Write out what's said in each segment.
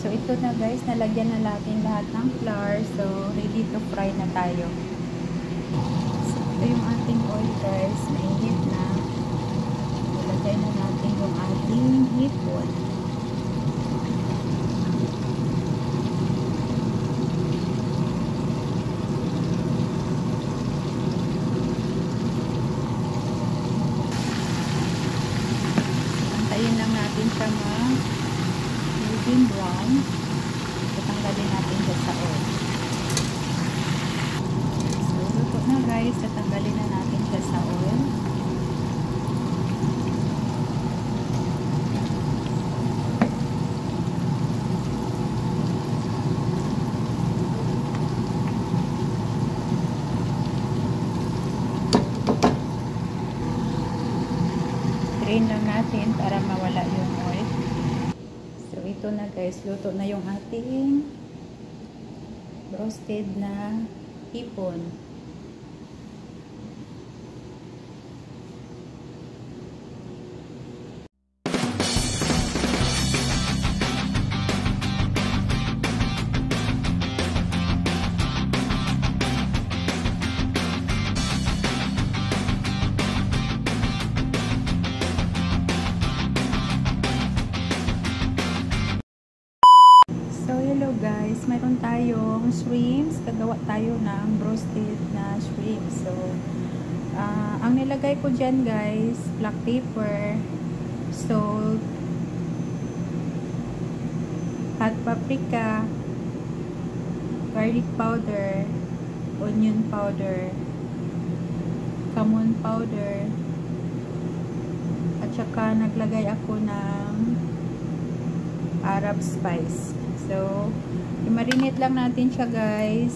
So, ito na guys, nalagyan na natin lahat ng flour. So, ready to fry na tayo. So, ito yung ating oil guys. Mainit na. Ilagay na natin yung ating hipon. Antayin lang natin siya mag-golden brown. Tatanggalin natin siya sa oil. So, luto na guys. Tatanggalin na natin siya sa oil. Drain lang natin para mawala yung oil. So, ito na guys. Luto na yung ating roasted na hipon. Hello guys, mayroon tayong shrimps. Gagawa tayo ng roasted na shrimps. So, ang nilagay ko dyan guys, black pepper, salt, hot paprika, garlic powder, onion powder, cumin powder, at saka naglagay ako ng Arab spice. So, i-marinate lang natin siya guys.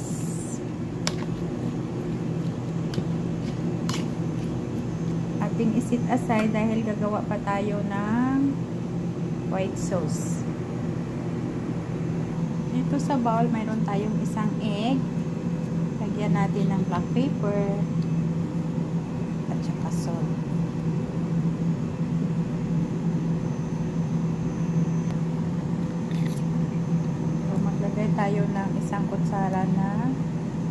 Ating isit aside dahil gagawa pa tayo ng white sauce. Dito sa bowl, mayroon tayong isang egg. Lagyan natin ng black pepper at saka salt. Tayo ng isang kutsara na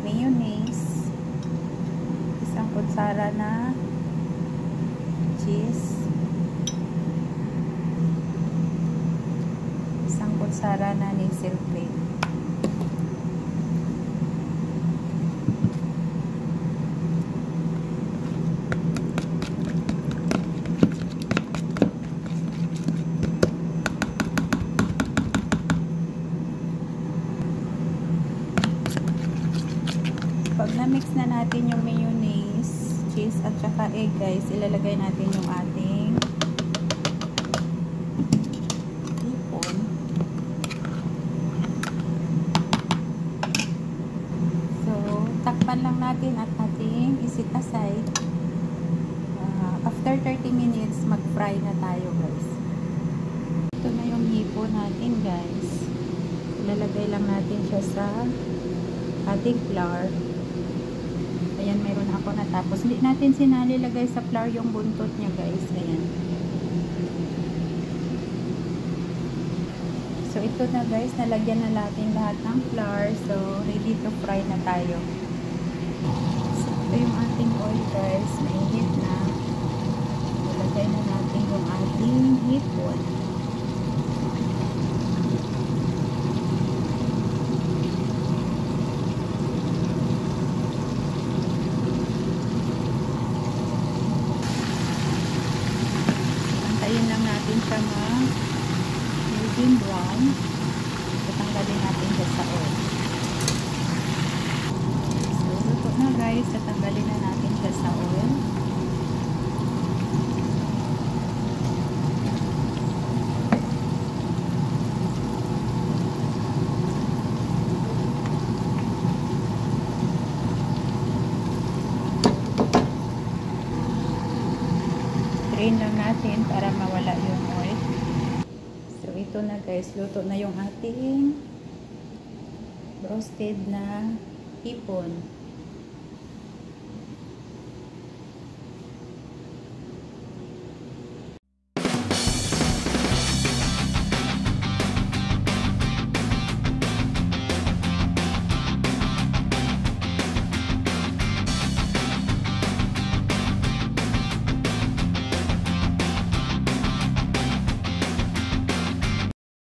mayonnaise, isang kutsara na cheese, isang kutsara na basil cream. Pag na-mix na natin yung mayonnaise, cheese, at saka egg guys, ilalagay natin yung ating hipon. So, takpan lang natin at ating isit aside. After 30 minutes, mag-fry na tayo guys. Ito na yung hipon natin guys. Ilalagay lang natin siya sa ating flour. Ayan, mayroon ako natapos. Hindi natin sinalilagay sa flour yung buntot niya guys. Ayan. So, ito na guys. Nalagyan na natin lahat ng flour. So, ready to fry na tayo. So, ito yung ating oil guys. Mainit na. Ilagay na natin yung ating hipon. Antayin lang natin siya mag-golden brown. Tatanggalin natin siya sa oil. So, luto na guys. Tatanggalin na natin siya sa oil. Drain lang natin para mawala yung oil. So, ito na guys. Luto na yung ating roasted na hipon.